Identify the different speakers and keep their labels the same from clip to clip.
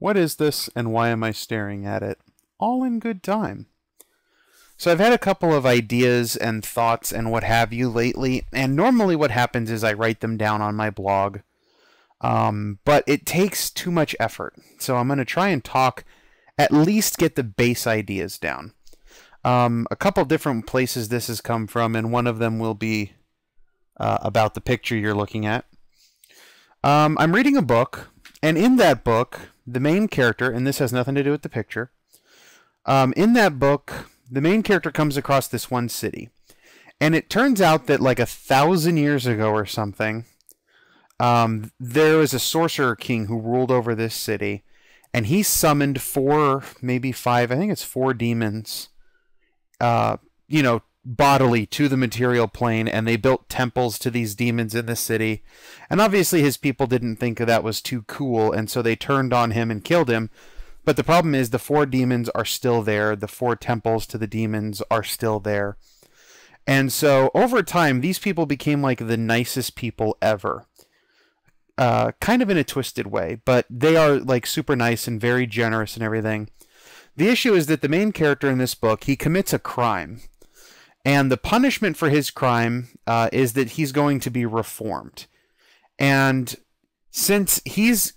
Speaker 1: What is this, and why am I staring at it? All in good time. So I've had a couple of ideas and thoughts and what have you lately, and normally what happens is I write them down on my blog, but it takes too much effort. So I'm going to try and talk, at least get the base ideas down. A couple different places this has come from, and one of them will be about the picture you're looking at. I'm reading a book, and in that book, the main character, and this has nothing to do with the picture, in that book, the main character comes across this one city. And it turns out that like 1,000 years ago or something, there was a sorcerer king who ruled over this city. And he summoned 4, maybe 5, I think it's 4 demons, bodily to the material plane. And they built temples to these demons in the city. And obviously his people didn't think that was too cool. And so they turned on him and killed him. But the problem is the 4 demons are still there. The 4 temples to the demons are still there. And so over time, these people became like the nicest people ever. Kind of in a twisted way, but they are like super nice and very generous and everything. The issue is that the main character in this book, he commits a crime. And the punishment for his crime is that he's going to be reformed. And since he's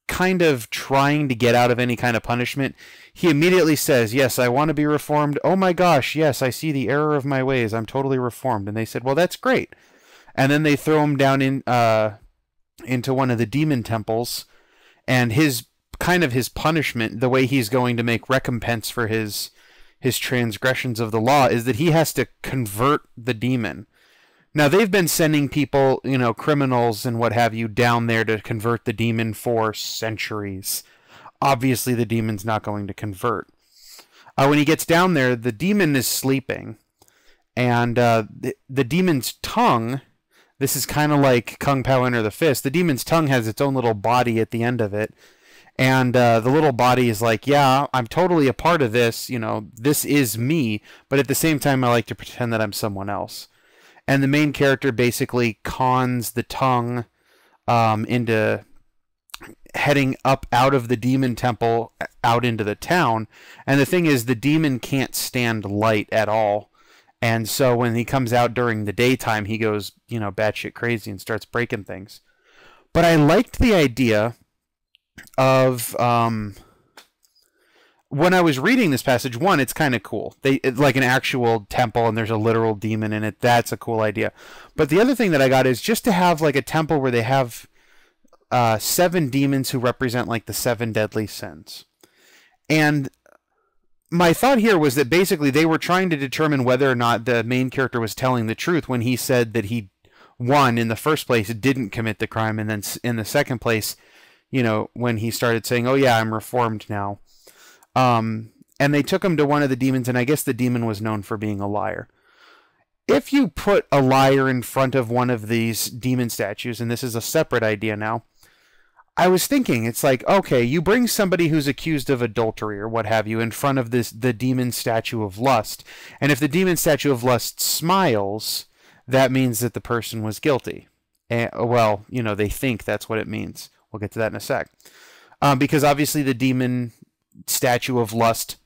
Speaker 1: kind of trying to get out of any kind of punishment, he immediately says, yes, I want to be reformed. Oh my gosh, yes, I see the error of my ways. I'm totally reformed. And they said, well, that's great. And then they throw him down into one of the demon temples, and his punishment, the way he's going to make recompense for his transgressions of the law, is that he has to convert the demon. Now, they've been sending people, criminals and what have you, down there to convert the demon for centuries. Obviously, the demon's not going to convert. When he gets down there, the demon is sleeping. And the demon's tongue, this is kind of like Kung Pao Enter the Fist, the demon's tongue has its own little body at the end of it. And the little body is like, yeah, I'm totally a part of this, this is me, but at the same time, I like to pretend that I'm someone else. And the main character basically cons the tongue into heading up out of the demon temple out into the town. And the thing is, the demon can't stand light at all. And so when he comes out during the daytime, he goes, batshit crazy and starts breaking things. But I liked the idea of... when I was reading this passage, one, it's kind of cool. It's like an actual temple, and there's a literal demon in it. That's a cool idea. But the other thing that I got is just to have like a temple where they have 7 demons who represent like the 7 deadly sins. And my thought here was that basically they were trying to determine whether or not the main character was telling the truth when he said that he, one, in the first place, didn't commit the crime, and then in the second place, when he started saying, oh yeah, I'm reformed now. And they took him to one of the demons, and I guess the demon was known for being a liar. If you put a liar in front of one of these demon statues, and this is a separate idea now, I was thinking, it's like, okay, you bring somebody who's accused of adultery or what have you in front of the demon statue of lust, and if the demon statue of lust smiles, that means that the person was guilty. Well, they think that's what it means. We'll get to that in a sec. Because obviously the demon statue of lust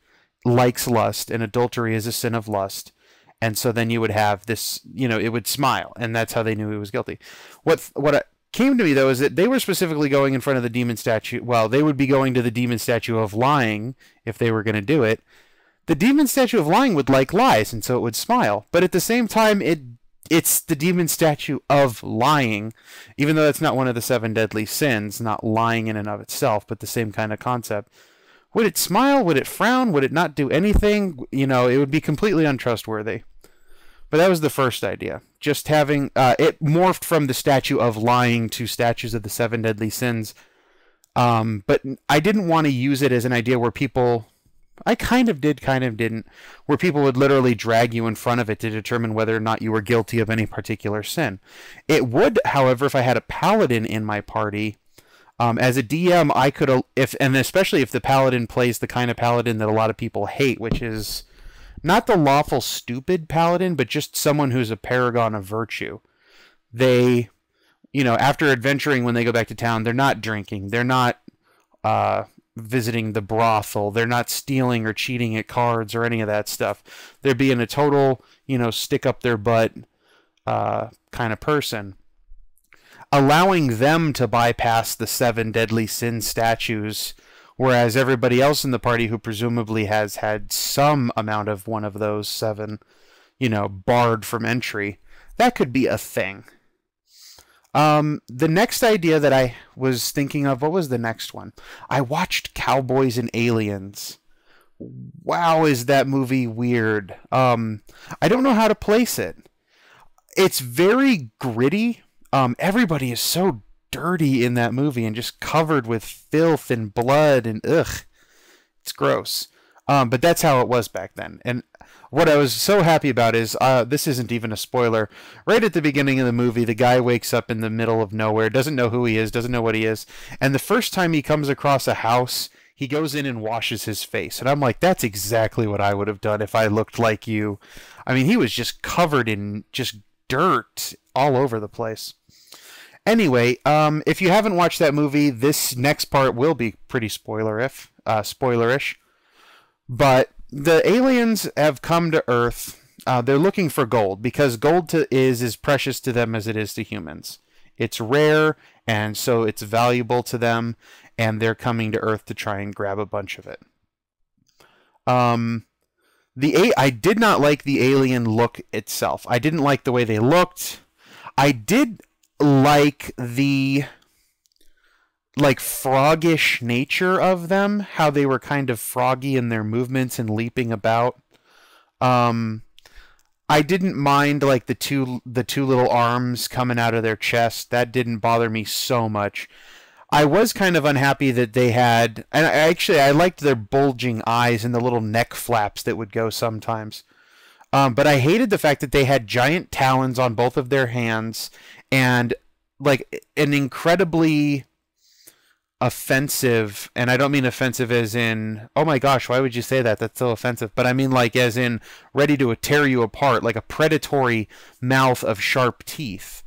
Speaker 1: likes lust, and adultery is a sin of lust, and so then you would have this, it would smile, and that's how they knew he was guilty. What came to me though is that they were specifically going in front of the demon statue. Well, they would be going to the demon statue of lying if they were going to do it. The demon statue of lying would like lies, and so it would smile, but at the same time it's the demon statue of lying, even though that's not one of the 7 deadly sins, not lying in and of itself, but the same kind of concept. Would it smile? Would it frown? Would it not do anything? It would be completely untrustworthy. But that was the first idea. Just having... it morphed from the statue of lying to statues of the 7 deadly sins. But I didn't want to use it as an idea where people... I kind of did, kind of didn't. Where people would literally drag you in front of it to determine whether or not you were guilty of any particular sin. It would, however, if I had a paladin in my party... as a DM, I could, and especially if the paladin plays the kind of paladin that a lot of people hate, which is not the lawful stupid paladin, but just someone who's a paragon of virtue. They, after adventuring, when they go back to town, they're not drinking, they're not visiting the brothel. They're not stealing or cheating at cards or any of that stuff. They're being a total, stick up their butt kind of person. Allowing them to bypass the 7 deadly sin statues, whereas everybody else in the party who presumably has had some amount of one of those 7, barred from entry, that could be a thing. The next idea that I was thinking of, what was the next one? I watched Cowboys and Aliens. Wow, is that movie weird. I don't know how to place it. It's very gritty. Everybody is so dirty in that movie and just covered with filth and blood and ugh. It's gross. But that's how it was back then. And what I was so happy about is, this isn't even a spoiler. Right at the beginning of the movie, the guy wakes up in the middle of nowhere, doesn't know who he is, doesn't know what he is. And the first time he comes across a house, he goes in and washes his face. And I'm like, that's exactly what I would have done if I looked like you. I mean, he was just covered in just dirt all over the place. Anyway, if you haven't watched that movie, this next part will be pretty spoilerish. But the aliens have come to Earth. They're looking for gold because gold is as precious to them as it is to humans. It's rare, and so it's valuable to them, and they're coming to Earth to try and grab a bunch of it. I did not like the alien look itself. I didn't like the way they looked. I did like the froggish nature of them, how they were kind of froggy in their movements and leaping about. I didn't mind the two little arms coming out of their chest. That didn't bother me so much. I was kind of unhappy that they had, and I liked their bulging eyes and the little neck flaps that would go sometimes. But I hated the fact that they had giant talons on both of their hands and an incredibly offensive, and I don't mean offensive as in, oh my gosh, why would you say that? That's so offensive. But I mean as in ready to tear you apart, like a predatory mouth of sharp teeth.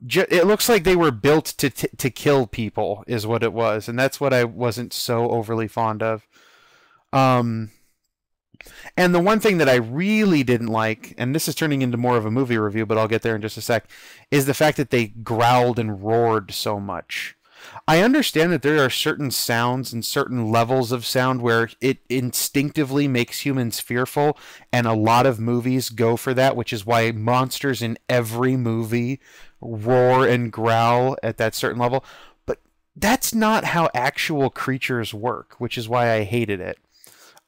Speaker 1: It looks like they were built to kill people is what it was, and that's what I wasn't so overly fond of. And the one thing that I really didn't like, and this is turning into more of a movie review, but I'll get there in just a sec, is the fact that they growled and roared so much. I understand that there are certain sounds and certain levels of sound where it instinctively makes humans fearful, and a lot of movies go for that, which is why monsters in every movie roar and growl at that certain level. But that's not how actual creatures work, which is why I hated it.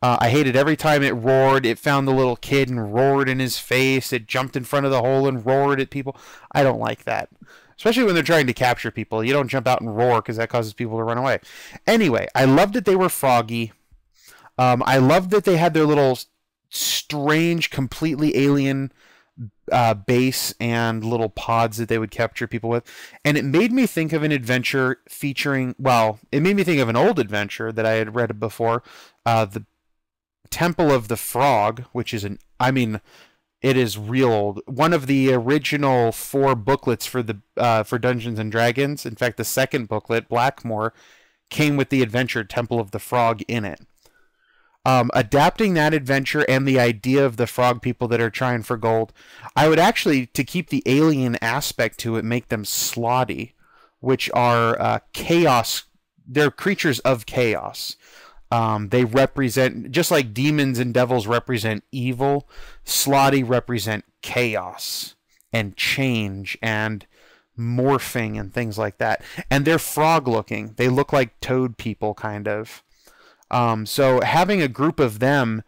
Speaker 1: I hated every time it roared. It found the little kid and roared in his face. It jumped in front of the hole and roared at people. I don't like that. Especially when they're trying to capture people. You don't jump out and roar because that causes people to run away. Anyway, I loved that they were froggy. I loved that they had their little strange, completely alien base and little pods that they would capture people with. And it made me think of an adventure featuring, it made me think of an old adventure that I had read before. The Temple of the Frog, which is it is real old. One of the original 4 booklets for Dungeons and Dragons. In fact, the second booklet, Blackmore, came with the adventure Temple of the Frog in it. Adapting that adventure and the idea of the frog people that are trying for gold, I would actually, to keep the alien aspect to it, make them Slaadi, which are chaos. They're creatures of chaos. They represent, just like demons and devils represent evil, Slaadi represent chaos and change and morphing and things like that. And they're frog looking. They look like toad people, kind of. So having a group of them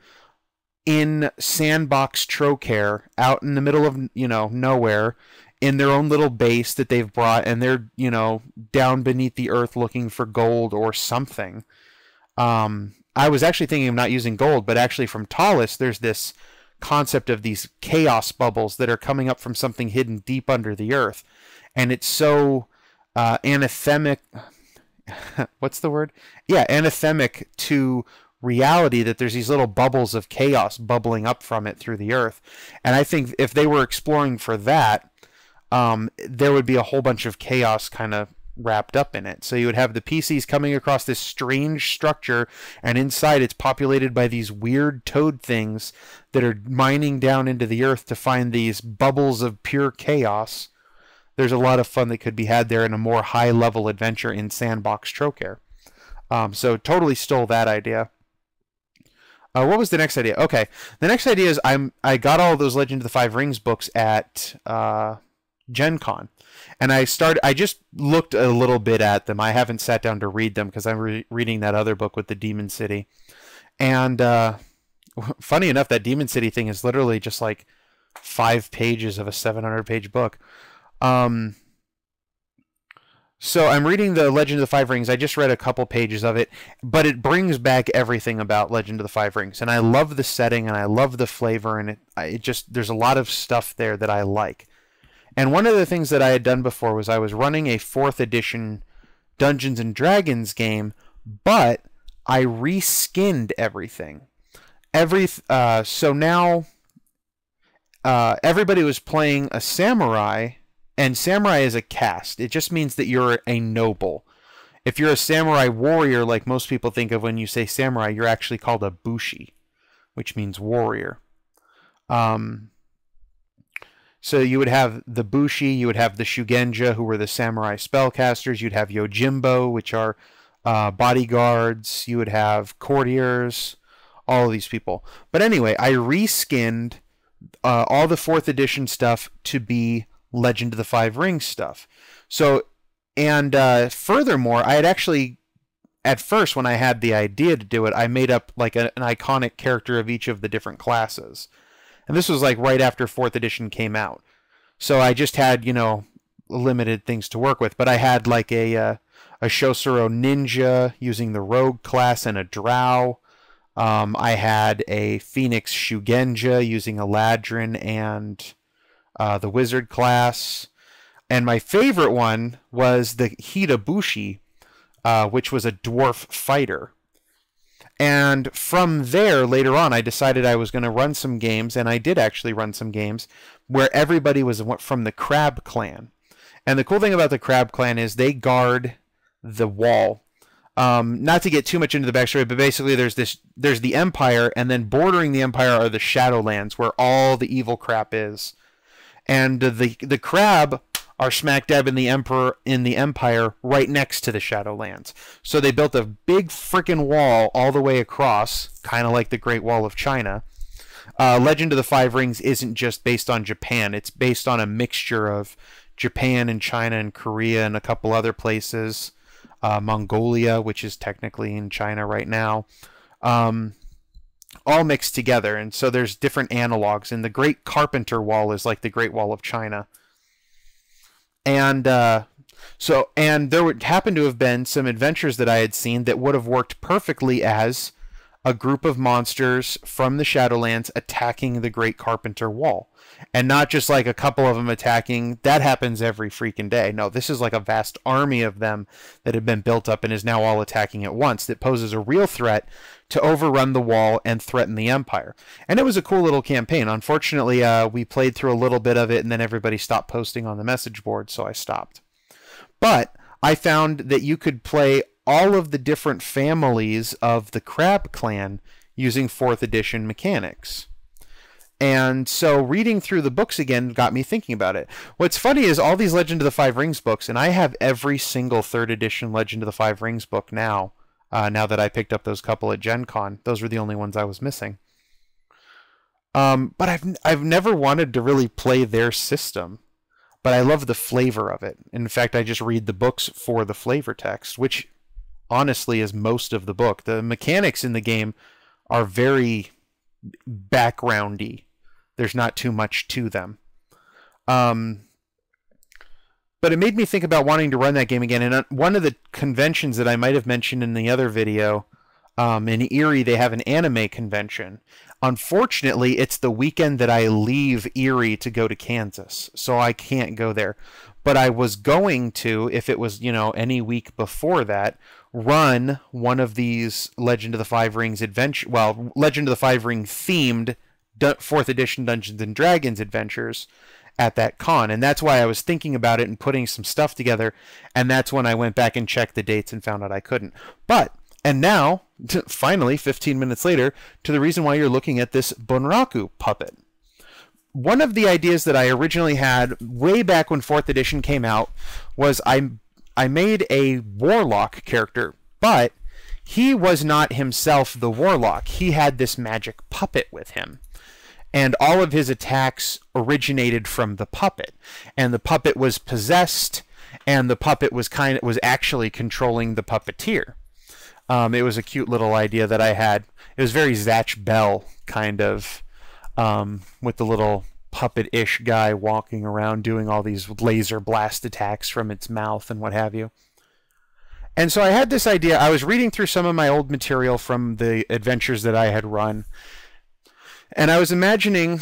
Speaker 1: in Sandbox Trocare out in the middle of, nowhere, in their own little base that they've brought, and they're, down beneath the earth looking for gold or something. I was actually thinking of not using gold, but actually from Tallis, there's this concept of these chaos bubbles that are coming up from something hidden deep under the earth. And it's so anathemic. What's the word? Yeah, anathemic to reality that there's these little bubbles of chaos bubbling up from it through the earth. And I think if they were exploring for that, there would be a whole bunch of chaos kind of wrapped up in it. So you would have the PCs coming across this strange structure, and inside it's populated by these weird toad things that are mining down into the earth to find these bubbles of pure chaos. There's a lot of fun that could be had there in a more high-level adventure in Sandbox Trocare. So totally stole that idea. What was the next idea? Okay, the next idea is I got all those Legend of the Five Rings books at Gen Con. And I just looked a little bit at them. I haven't sat down to read them because I'm reading that other book with the Demon City. And funny enough, that Demon City thing is literally just like 5 pages of a 700-page book. So I'm reading the Legend of the Five Rings. I just read a couple pages of it, but it brings back everything about Legend of the Five Rings. And I love the setting, and I love the flavor, and there's a lot of stuff there that I like. And one of the things that I had done before was I was running a 4th edition Dungeons and Dragons game, but I reskinned everything. So now everybody was playing a samurai, and samurai is a caste. It just means that you're a noble. If you're a samurai warrior, like most people think of when you say samurai, you're actually called a bushi, which means warrior. So you would have the bushi, you would have the shugenja, who were the samurai spellcasters. You'd have yojimbo, which are bodyguards. You would have courtiers, all of these people. But anyway, I reskinned all the 4th edition stuff to be Legend of the Five Rings stuff. So, and furthermore, I had actually, at first when I had the idea to do it, I made up like an iconic character of each of the different classes. And this was like right after 4th edition came out. So I just had, limited things to work with. But I had like a Shosuro ninja using the rogue class and a drow. I had a Phoenix Shugenja using a ladrin and the wizard class. And my favorite one was the Hitabushi, which was a dwarf fighter. And from there, later on, I decided I was going to run some games, and I did actually run some games, where everybody was from the Crab Clan. And the cool thing about the Crab Clan is they guard the wall. Not to get too much into the backstory, but basically there's the Empire, and then bordering the Empire are the Shadowlands, where all the evil crap is. And the Crab are smack dab in the Empire right next to the Shadowlands. So they built a big frickin' wall all the way across, kind of like the Great Wall of China. Legend of the Five Rings isn't just based on Japan. It's based on a mixture of Japan and China and Korea and a couple other places. Mongolia, which is technically in China right now. All mixed together. And so there's different analogs. And the Great Carpenter Wall is like the Great Wall of China. And there would happen to have been some adventures that I had seen that would have worked perfectly as a group of monsters from the Shadowlands attacking the Great Carpenter Wall. And not just like a couple of them attacking. That happens every freaking day. No, this is like a vast army of them that had been built up and is now all attacking at once. That poses a real threat to overrun the wall and threaten the Empire. And it was a cool little campaign. Unfortunately, we played through a little bit of it and then everybody stopped posting on the message board, so I stopped. But I found that you could play all of the different families of the Crab Clan using 4th edition mechanics. And so reading through the books again got me thinking about it. What's funny is all these Legend of the Five Rings books, and I have every single 3rd edition Legend of the Five Rings book now, now that I picked up those couple at Gen Con. Those were the only ones I was missing. But I've never wanted to really play their system. But I love the flavor of it. In fact, I just read the books for the flavor text, which honestly is most of the book. The mechanics in the game are very backgroundy. There's not too much to them. But it made me think about wanting to run that game again. And one of the conventions that I might have mentioned in the other video, in Erie, they have an anime convention. Unfortunately, it's the weekend that I leave Erie to go to Kansas, so I can't go there. But I was going to, if it was, any week before that, run one of these Legend of the Five Rings adventure, Legend of the Five Ring themed 4th edition Dungeons and Dragons adventures at that con, and that's why I was thinking about it and putting some stuff together, and that's when I went back and checked the dates and found out I couldn't. And now, finally, 15 minutes later, to the reason why you're looking at this Bunraku puppet. One of the ideas that I originally had way back when 4th edition came out was I made a warlock character, but he was not himself the warlock. He had this magic puppet with him. And all of his attacks originated from the puppet. And the puppet was possessed, and the puppet was actually controlling the puppeteer. It was a cute little idea that I had. It was very Zatch Bell kind of, with the little puppet-ish guy walking around doing all these laser blast attacks from its mouth and what have you. And so I had this idea. I was reading through some of my old material from the adventures that I had run, and I was imagining,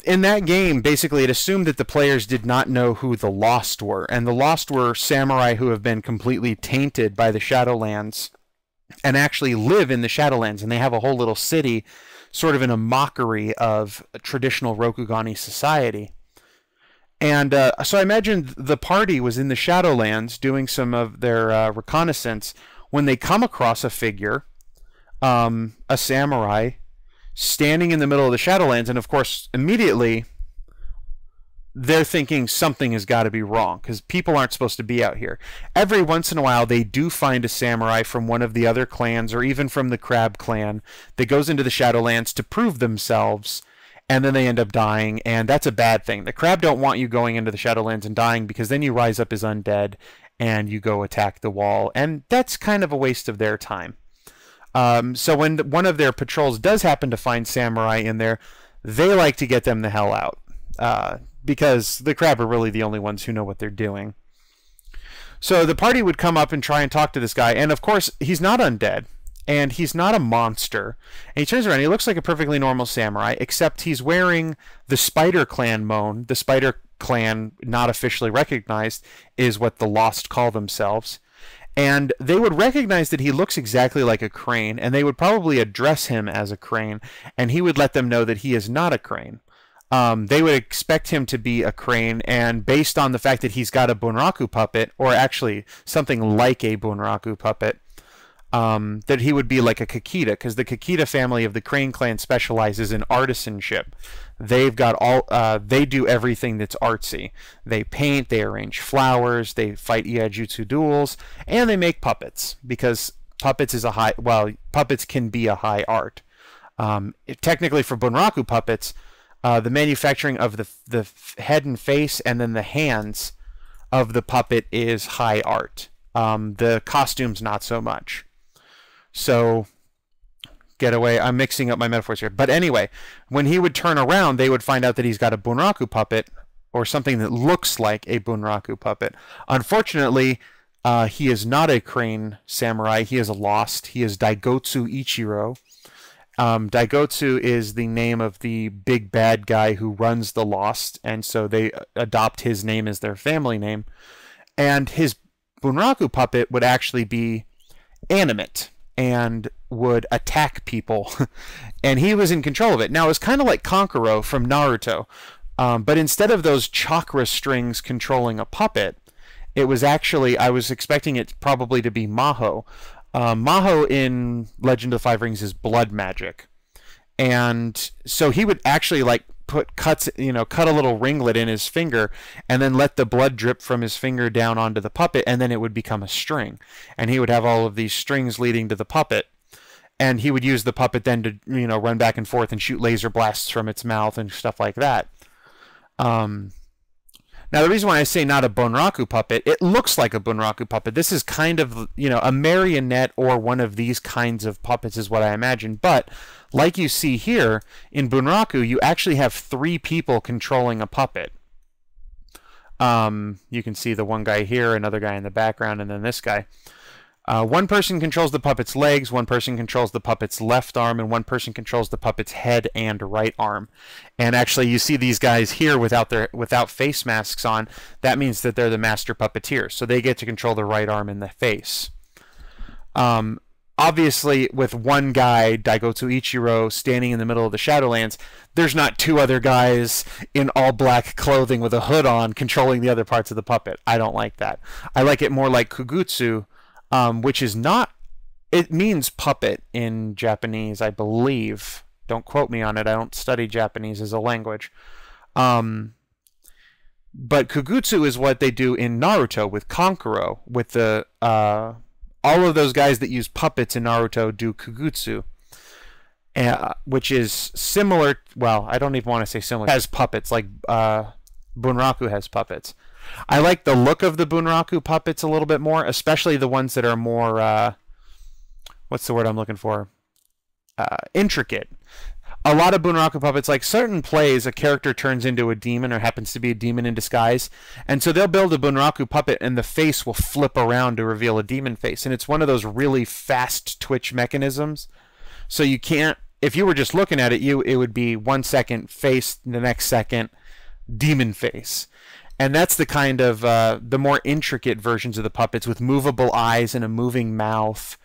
Speaker 1: in that game, basically it assumed that the players did not know who the Lost were, and the Lost were samurai who have been completely tainted by the Shadowlands and actually live in the Shadowlands, and they have a whole little city sort of in a mockery of a traditional Rokugani society. And so I imagined the party was in the Shadowlands doing some of their reconnaissance when they come across a figure, a samurai, standing in the middle of the Shadowlands, and of course immediately they're thinking something has got to be wrong because people aren't supposed to be out here. Every once in a while they do find a samurai from one of the other clans or even from the Crab clan that goes into the Shadowlands to prove themselves, and then they end up dying, and that's a bad thing. The Crab don't want you going into the Shadowlands and dying because then you rise up as undead and you go attack the wall, and that's kind of a waste of their time. So when one of their patrols does happen to find samurai in there, they like to get them the hell out, because the Crab are really the only ones who know what they're doing. So the party would come up and try and talk to this guy, and of course he's not undead, and he's not a monster. And he turns around, he looks like a perfectly normal samurai, except he's wearing the Spider Clan Moan. The Spider Clan, not officially recognized, is what the Lost call themselves. And they would recognize that he looks exactly like a crane, and they would probably address him as a crane, and he would let them know that he is not a crane. They would expect him to be a crane, and based on the fact that he's got a Bunraku puppet, or actually something like a Bunraku puppet, that he would be like a Kakita, because the Kakita family of the Crane clan specializes in artisanship. They've got they do everything that's artsy. They paint, they arrange flowers, they fight Iajutsu duels, and they make puppets, because puppets can be a high art. Technically for Bunraku puppets, the manufacturing of the head and face and then the hands of the puppet is high art. The costumes not so much. So get away. I'm mixing up my metaphors here. But anyway, when he would turn around, they would find out that he's got a Bunraku puppet, or something that looks like a Bunraku puppet. Unfortunately, he is not a crane samurai. He is a Lost. He is Daigotsu Ichiro. Daigotsu is the name of the big bad guy who runs the Lost, and so they adopt his name as their family name. And his Bunraku puppet would actually be animate and would attack people, and he was in control of it. Now, it was kind of like Kankuro from Naruto, but instead of those chakra strings controlling a puppet, it was actually, I was expecting it probably to be Maho. Maho in Legend of the Five Rings is blood magic, and so he would actually like cut a little ringlet in his finger and then let the blood drip from his finger down onto the puppet, and then it would become a string, and he would have all of these strings leading to the puppet, and he would use the puppet then to run back and forth and shoot laser blasts from its mouth and stuff like that. Now, the reason why I say not a Bunraku puppet, it looks like a Bunraku puppet. This is kind of, a marionette or one of these kinds of puppets is what I imagine. But, like you see here, in Bunraku, you actually have 3 people controlling a puppet. You can see the one guy here, another guy in the background, and then this guy. One person controls the puppet's legs, one person controls the puppet's left arm, and one person controls the puppet's head and right arm. And actually, you see these guys here without face masks on. That means that they're the master puppeteers, so they get to control the right arm and the face. obviously, with one guy, Daigotsu Ichiro, standing in the middle of the Shadowlands, there's not two other guys in all black clothing with a hood on controlling the other parts of the puppet. I don't like that. I like it more like Kugutsu, which is not... It means puppet in Japanese, I believe. Don't quote me on it. I don't study Japanese as a language. But Kugutsu is what they do in Naruto with Kankuro, with the all of those guys that use puppets in Naruto do Kugutsu, which is similar. Well, I don't even want to say similar. Has puppets like Bunraku has puppets. I like the look of the Bunraku puppets a little bit more, especially the ones that are more what's the word I'm looking for? Intricate. A lot of Bunraku puppets, like certain plays, a character turns into a demon or happens to be a demon in disguise. And so they'll build a Bunraku puppet and the face will flip around to reveal a demon face. And it's one of those really fast twitch mechanisms. So you can't, if you were just looking at it, it would be 1 second face, the next second demon face. And that's the kind of, the more intricate versions of the puppets with movable eyes and a moving mouth.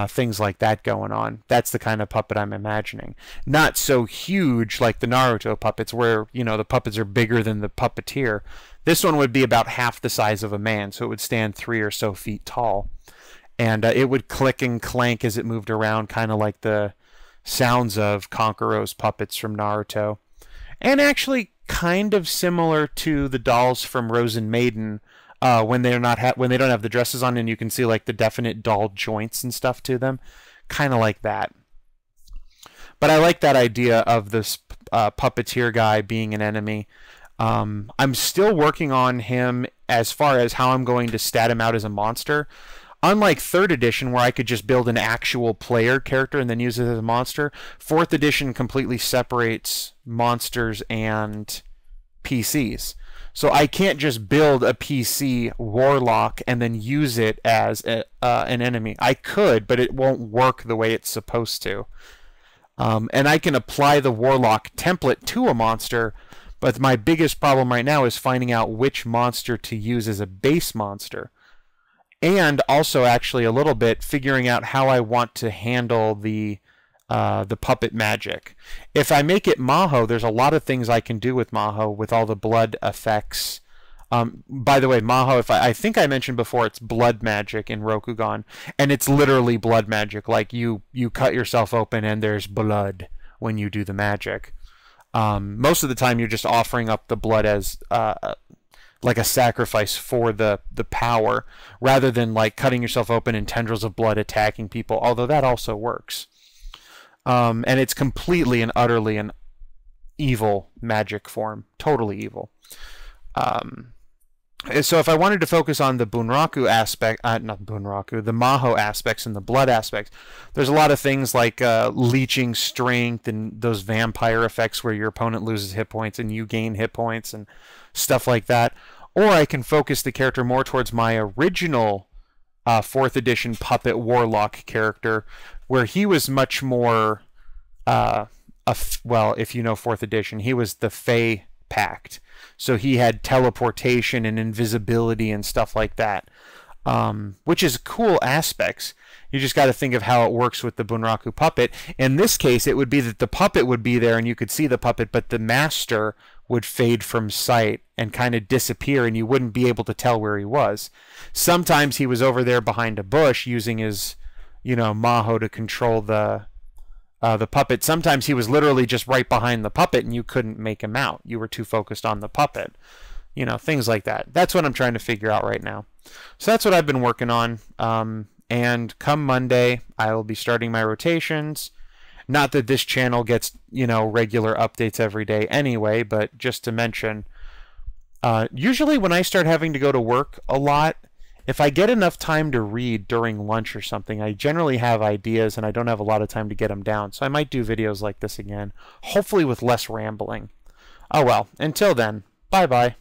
Speaker 1: Things like that going on. That's the kind of puppet I'm imagining. Not so huge like the Naruto puppets where, you know, the puppets are bigger than the puppeteer. This one would be about half the size of a man, so it would stand 3 or so feet tall. And it would click and clank as it moved around, kind of like the sounds of Kankuro's puppets from Naruto. And actually kind of similar to the dolls from Rose and Maiden, when they're not when they don't have the dresses on and you can see like the definite doll joints and stuff to them, kind of like that. But I like that idea of this puppeteer guy being an enemy. I'm still working on him as far as how I'm going to stat him out as a monster. Unlike 3rd edition, where I could just build an actual player character and then use it as a monster, 4th edition completely separates monsters and PCs. So I can't just build a PC warlock and then use it as an enemy. I could, but it won't work the way it's supposed to. And I can apply the warlock template to a monster, but my biggest problem right now is finding out which monster to use as a base monster. And also actually a little bit figuring out how I want to handle the puppet magic. If I make it Maho, there's a lot of things I can do with Maho with all the blood effects. By the way, Maho, I think I mentioned before, it's blood magic in Rokugan, and it's literally blood magic. Like you cut yourself open and there's blood when you do the magic. Most of the time you're just offering up the blood as like a sacrifice for the power, rather than like cutting yourself open and tendrils of blood attacking people, although that also works. And it's completely and utterly an evil magic form. Totally evil. So if I wanted to focus on the Bunraku aspect, not Bunraku, the Maho aspects and the blood aspects, there's a lot of things like leeching strength and those vampire effects where your opponent loses hit points and you gain hit points and stuff like that. Or I can focus the character more towards my original 4th edition puppet warlock character, where he was much more, well, if you know 4th edition, he was the Fey Pact. So he had teleportation and invisibility and stuff like that, which is cool aspects. You just got to think of how it works with the Bunraku puppet. In this case, it would be that the puppet would be there and you could see the puppet, but the master would fade from sight and kind of disappear and you wouldn't be able to tell where he was. Sometimes he was over there behind a bush using his, you know, Maho to control the puppet. Sometimes he was literally just right behind the puppet and you couldn't make him out. You were too focused on the puppet. You know, things like that. That's what I'm trying to figure out right now. So that's what I've been working on. And come Monday, I will be starting my rotations. Not that this channel gets, you know, regular updates every day anyway, but just to mention, usually when I start having to go to work a lot, if I get enough time to read during lunch or something, I generally have ideas and I don't have a lot of time to get them down. So I might do videos like this again, hopefully with less rambling. Oh well, until then, bye-bye.